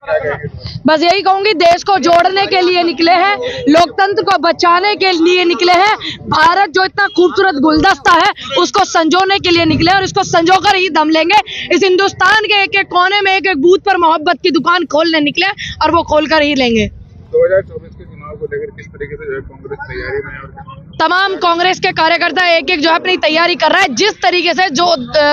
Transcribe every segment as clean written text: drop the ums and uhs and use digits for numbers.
बस यही कहूंगी, देश को जोड़ने के लिए निकले हैं, लोकतंत्र को बचाने के लिए निकले हैं। भारत जो इतना खूबसूरत गुलदस्ता है उसको संजोने के लिए निकले और इसको संजोकर ही दम लेंगे। इस हिंदुस्तान के एक एक कोने में एक एक बूथ पर मोहब्बत की दुकान खोलने निकले और वो खोलकर ही लेंगे। 2024 के चुनाव को लेकर किस तरीके से जो है कांग्रेस तैयारी में और तमाम कांग्रेस के कार्यकर्ता एक एक जो है अपनी तैयारी कर रहा है, जिस तरीके से जो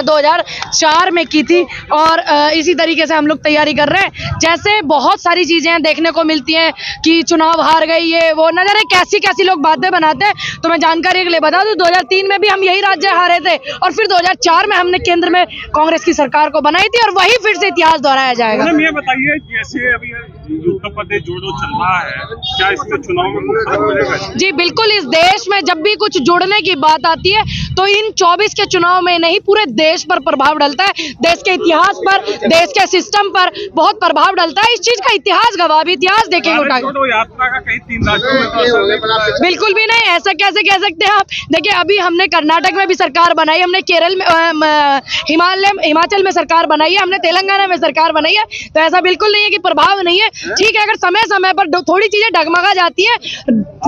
2004 में की थी और इसी तरीके से हम लोग तैयारी कर रहे हैं। जैसे बहुत सारी चीजें देखने को मिलती हैं कि चुनाव हार गई, ये वो न जाने कैसी कैसी लोग बातें बनाते हैं। तो मैं जानकारी के लिए बता दूं, 2003 में भी हम यही राज्य हारे थे और फिर 2004 में हमने केंद्र में कांग्रेस की सरकार को बनाई थी और वही फिर से इतिहास दोहराया जाएगा। ये बताइए, जैसे अभी उत्तर प्रदेश जोड़ो चल रहा है, क्या इससे चुनाव में फर्क पड़ेगा? जी बिल्कुल, इस देश में जब भी कुछ जुड़ने की बात आती है तो इन 24 के चुनाव में नहीं, पूरे देश पर प्रभाव डलता है। देश के इतिहास पर, देश के सिस्टम पर बहुत प्रभाव डलता है। इस चीज का इतिहास गवाह भी, इतिहास देखेंगे उठा के। यात्रा का कहीं 3 राज्यों में तो असर नहीं, बिल्कुल भी नहीं। ऐसा कैसे कह सकते हैं आप? देखिए, अभी हमने कर्नाटक में भी सरकार बनाई, हमने केरल में, हिमाचल में सरकार बनाई है, हमने तेलंगाना में सरकार बनाई है। तो ऐसा बिल्कुल नहीं है कि प्रभाव नहीं है। ठीक है, अगर समय समय पर थोड़ी चीजें डगमगा जाती है,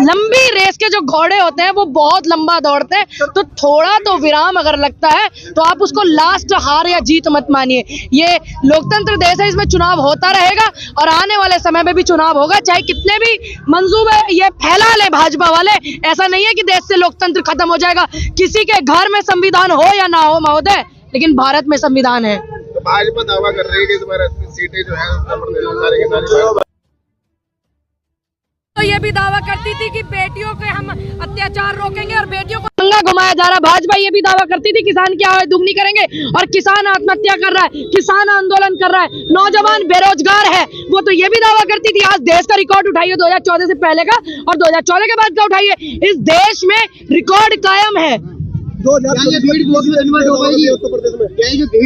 लंबी रेस के जो घोड़े होते हैं वो बहुत लंबा दौड़ते हैं, तो थोड़ा तो विराम अगर लगता है तो आप उसको लास्ट हार या जीत मत मानिए। ये लोकतंत्र देश है, इसमें चुनाव होता रहेगा और आने वाले समय में भी चुनाव होगा, चाहे कितने भी मंसूबे ये फैला ले भाजपा वाले। ऐसा नहीं है कि देश से लोकतंत्र खत्म हो जाएगा। किसी के घर में संविधान हो या ना हो महोदय, लेकिन भारत में संविधान है। तो भाजपा दावा कर रही है कि इस बार 80 सीटें जो है उत्तर प्रदेश में सारी की सारी। तो ये भी दावा करती थी कि बेटियों के हम अत्याचार रोकेंगे और बेटियों को दंगा घुमाया जा रहा है। भाजपा ये भी दावा करती थी किसान की आय दुगनी करेंगे और किसान आत्महत्या कर रहा है, किसान आंदोलन कर रहा है, नौजवान बेरोजगार है, वो तो ये भी दावा करती थी। आज देश का रिकॉर्ड उठाइए 2014 से पहले का और 2014 के बाद का उठाइए, इस देश में रिकॉर्ड कायम है। भीड़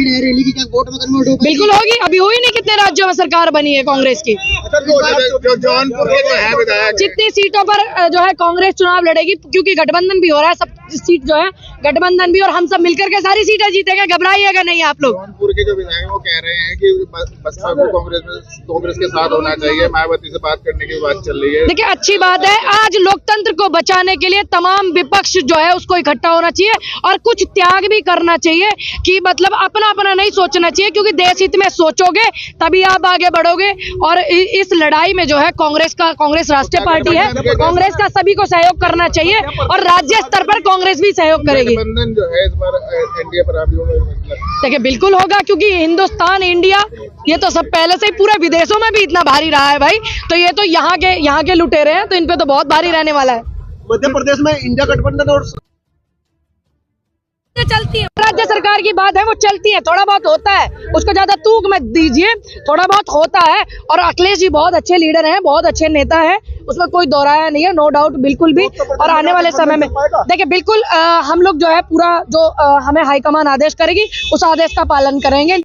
है रैली की, क्या वोट में कन्वर्ट होगी? बिल्कुल होगी, अभी हुई नहीं। कितने राज्यों में सरकार बनी है कांग्रेस की? जो जौनपुर के जो है विधायक, जितनी सीटों पर जो है कांग्रेस चुनाव लड़ेगी, क्योंकि गठबंधन भी हो रहा है, सब सीट जो है गठबंधन भी, और हम सब मिलकर के सारी सीटें जीतेंगे, घबराइएगा नहीं आप लोग। जौनपुर के जो विधायक वो कह रहे हैं कि बसपा को कांग्रेस के साथ होना चाहिए, मायावती से बात करने की बात चल रही है। देखिए, अच्छी बात है। आज लोकतंत्र को बचाने के लिए तमाम विपक्ष जो है उसको इकट्ठा होना चाहिए और कुछ त्याग भी करना चाहिए कि मतलब अपना अपना नहीं सोचना चाहिए, क्योंकि देश हित में सोचोगे तभी आप आगे बढ़ोगे। और इस लड़ाई में जो है कांग्रेस राष्ट्रीय पार्टी है, कांग्रेस का सभी को सहयोग करना चाहिए और राज्य स्तर पर कांग्रेस भी सहयोग करेगी। गठबंधन जो है इस बार एनडीए पर हावी होगा। देखिए, बिल्कुल होगा, क्योंकि हिंदुस्तान, इंडिया, ये तो सब पहले से ही पूरे विदेशों में भी इतना भारी रहा है भाई, तो ये तो यहाँ के लुटेरे हैं, तो इन पे तो बहुत भारी रहने वाला है। मध्य प्रदेश में इंडिया गठबंधन और चलती है, राज्य सरकार की बात है, वो चलती है। थोड़ा बहुत होता है, उसको ज्यादा तूक मत दीजिए, थोड़ा बहुत होता है। और अखिलेश जी बहुत अच्छे लीडर हैं, बहुत अच्छे नेता हैं, उसमें कोई दोहराया नहीं है, नो डाउट, बिल्कुल भी। और आने वाले समय में देखिए, बिल्कुल हम लोग जो है पूरा जो हमें हाईकमान आदेश करेगी उस आदेश का पालन करेंगे।